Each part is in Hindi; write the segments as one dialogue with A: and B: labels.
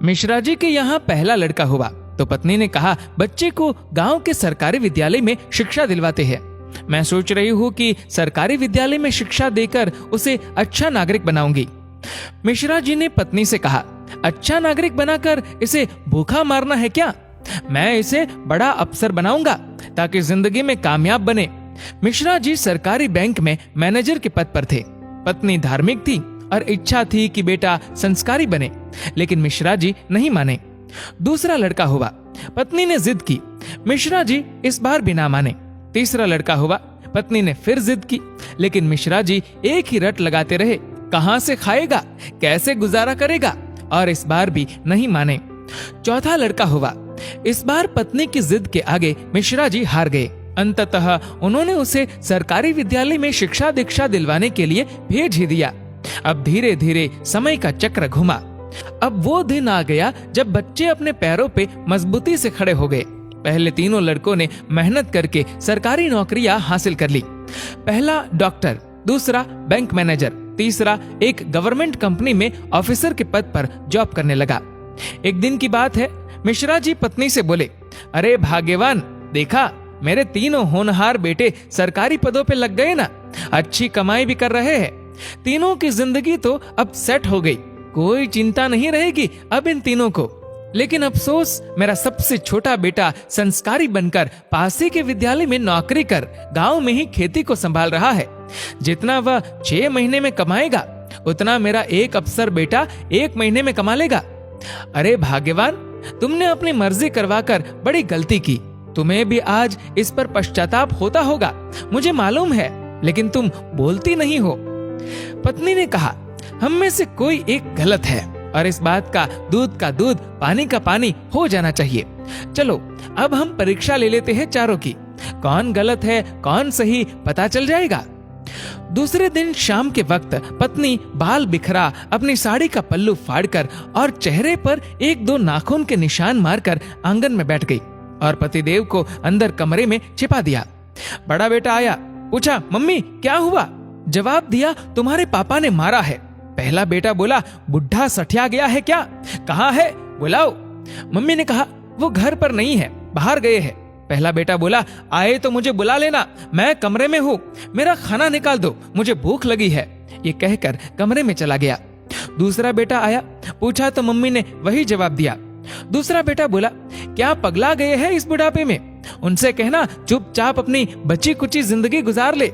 A: मिश्रा जी के यहाँ पहला लड़का हुआ तो पत्नी ने कहा, बच्चे को गांव के सरकारी विद्यालय में शिक्षा दिलवाते हैं। मैं सोच रही हूँ कि सरकारी विद्यालय में शिक्षा देकर उसे अच्छा नागरिक बनाऊंगी। मिश्रा जी ने पत्नी से कहा, अच्छा नागरिक बनाकर इसे भूखा मारना है क्या? मैं इसे बड़ा अफसर बनाऊंगा ताकि जिंदगी में कामयाब बने। मिश्रा जी सरकारी बैंक में मैनेजर के पद पर थे। पत्नी धार्मिक थी और इच्छा थी कि बेटा संस्कारी बने, लेकिन मिश्रा जी नहीं माने। दूसरा लड़का हुआ। पत्नी ने जिद की। मिश्रा जी इस बार भी ना माने। तीसरा लड़का हुआ। पत्नी ने फिर जिद की, लेकिन मिश्रा जी एक ही रट लगाते रहे, कहां से खाएगा, कैसे गुजारा करेगा, और इस बार भी नहीं माने। चौथा लड़का हुआ। इस बार पत्नी की जिद के आगे मिश्रा जी हार गए। अंततः उन्होंने उसे सरकारी विद्यालय में शिक्षा दीक्षा दिलवाने के लिए भेज ही दिया। अब धीरे धीरे समय का चक्र घुमा। अब वो दिन आ गया जब बच्चे अपने पैरों पे मजबूती से खड़े हो गए। पहले तीनों लड़कों ने मेहनत करके सरकारी नौकरियां हासिल कर ली। पहला डॉक्टर, दूसरा बैंक मैनेजर, तीसरा एक गवर्नमेंट कंपनी में ऑफिसर के पद पर जॉब करने लगा। एक दिन की बात है, मिश्रा जी पत्नी से बोले, अरे भाग्यवान, देखा मेरे तीनों होनहार बेटे सरकारी पदों पे लग गए ना, अच्छी कमाई भी कर रहे हैं। तीनों की जिंदगी तो अब सेट हो गई, कोई चिंता नहीं रहेगी अब इन तीनों को। लेकिन अफसोस, मेरा सबसे छोटा बेटा संस्कारी बनकर पास ही के विद्यालय में नौकरी कर गांव में ही खेती को संभाल रहा है। जितना वह 6 महीने में कमाएगा उतना मेरा एक अफसर बेटा 1 महीने में कमा लेगा। अरे भाग्यवान, तुमने अपनी मर्जी करवाकर बड़ी गलती की। तुम्हें भी आज इस पर पश्चाताप होता होगा, मुझे मालूम है, लेकिन तुम बोलती नहीं हो। पत्नी ने कहा, हम में से कोई एक गलत है और इस बात का दूध पानी का पानी हो जाना चाहिए। चलो अब हम परीक्षा ले लेते हैं चारों की, कौन गलत है कौन सही पता चल जाएगा। दूसरे दिन शाम के वक्त पत्नी बाल बिखरा अपनी साड़ी का पल्लू फाड़कर और चेहरे पर 1-2 नाखून के निशान मारकर आंगन में बैठ गई और पतिदेव को अंदर कमरे में छिपा दिया। बड़ा बेटा आया, पूछा, मम्मी क्या हुआ? जवाब दिया, तुम्हारे पापा ने मारा है। पहला बेटा बोला, बुढ़ा सठिया गया है क्या? कहाँ है, बुलाओ। मम्मी ने कहा, वो घर पर नहीं है, बाहर गए हैं। पहला बेटा बोला, आए तो मुझे बुला लेना, मैं कमरे में हूँ, मेरा खाना निकाल दो, मुझे भूख लगी है। ये कहकर कमरे में चला गया। दूसरा बेटा आया, पूछा तो मम्मी ने वही जवाब दिया। दूसरा बेटा बोला, क्या पगला गए हैं इस बुढ़ापे में? उनसे कहना चुपचाप अपनी बची कुची जिंदगी गुजार ले।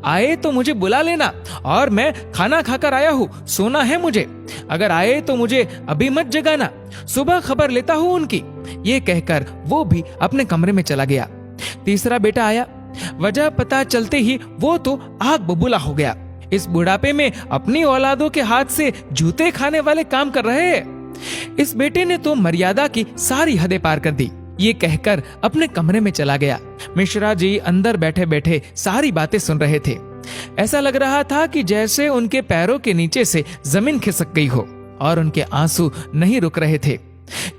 A: आए तो मुझे बुला लेना, और मैं खाना खाकर आया हूँ, सोना है मुझे। अगर आए तो मुझे अभी मत जगाना, सुबह खबर लेता हूँ उनकी। ये कहकर वो भी अपने कमरे में चला गया। तीसरा बेटा आया। वजह पता चलते ही वो तो आग बबूला हो गया। इस बुढ़ापे में अपनी औलादों के हाथ से जूते खाने वाले काम कर रहे हैं। इस बेटे ने तो मर्यादा की सारी हदें पार कर दी। ये कहकर अपने कमरे में चला गया। मिश्रा जी अंदर बैठे बैठे सारी बातें सुन रहे थे। ऐसा लग रहा था कि जैसे उनके पैरों के नीचे से जमीन खिसक गई हो और उनके आंसू नहीं रुक रहे थे।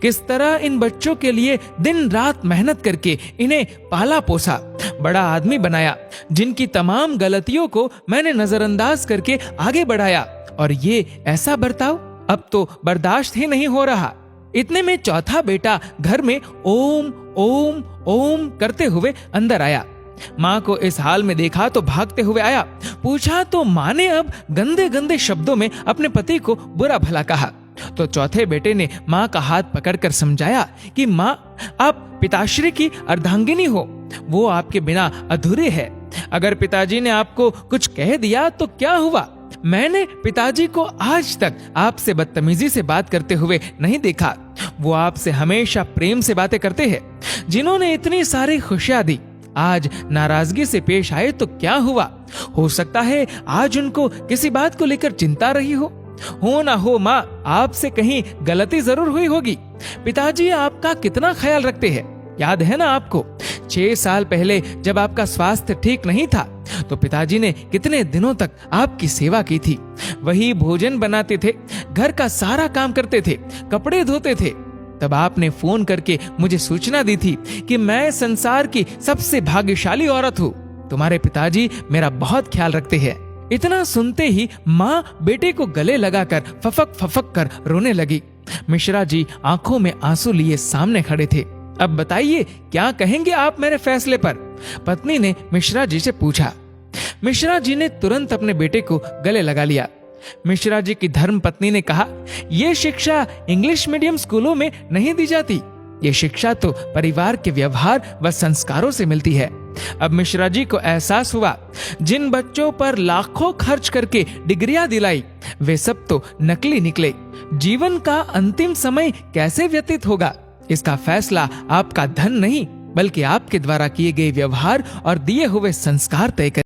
A: किस तरह इन बच्चों के लिए दिन रात मेहनत करके इन्हें पाला पोसा, बड़ा आदमी बनाया, जिनकी तमाम गलतियों को मैंने नजरअंदाज करके आगे बढ़ाया, और ये ऐसा बर्ताव अब तो बर्दाश्त ही नहीं हो रहा। इतने में चौथा बेटा घर में ओम ओम ओम करते हुए अंदर आया। माँ को इस हाल में देखा तो भागते हुए आया। पूछा तो माँ ने अब गंदे गंदे शब्दों में अपने पति को बुरा भला कहा। तो चौथे बेटे ने माँ का हाथ पकड़कर समझाया कि माँ, आप पिताश्री की अर्धांगिनी हो, वो आपके बिना अधूरे है। अगर पिताजी ने आपको कुछ कह दिया तो क्या हुआ? मैंने पिताजी को आज तक आपसे बदतमीजी से बात करते हुए नहीं देखा। वो आपसे हमेशा प्रेम से बातें करते हैं। जिन्होंने इतनी सारी खुशियां दी, आज नाराजगी से पेश आए तो क्या हुआ? हो सकता है आज उनको किसी बात को लेकर चिंता रही हो ना हो माँ, आपसे कहीं गलती जरूर हुई होगी। पिताजी आपका कितना ख्याल रखते हैं, याद है ना आपको? 6 साल पहले जब आपका स्वास्थ्य ठीक नहीं था तो पिताजी ने कितने दिनों तक आपकी सेवा की थी। वही भोजन बनाते थे, घर का सारा काम करते थे, कपड़े धोते थे। तब आपने फोन करके मुझे सूचना दी थी कि मैं संसार की सबसे भाग्यशाली औरत हूँ। तुम्हारे पिताजी मेरा बहुत ख्याल रखते हैं। इतना सुनते ही माँ बेटे को गले लगाकर फफक फफक कर रोने लगी। मिश्रा जी आंखों में आंसू लिए सामने खड़े थे। अब बताइए, क्या कहेंगे आप मेरे फैसले पर? पत्नी ने मिश्रा जी से पूछा। मिश्रा जी ने तुरंत अपने बेटे को गले लगा लिया। मिश्रा जी की धर्म पत्नी ने कहा, यह शिक्षा इंग्लिश मीडियम स्कूलों में नहीं दी जाती। ये शिक्षा तो परिवार के व्यवहार व संस्कारों से मिलती है। अब मिश्रा जी को एहसास हुआ, जिन बच्चों पर लाखों खर्च करके डिग्रियां दिलाई, वे सब तो नकली निकले। जीवन का अंतिम समय कैसे व्यतीत होगा, इसका फैसला आपका धन नहीं, बल्कि आपके द्वारा किए गए व्यवहार और दिए हुए संस्कार तय करें।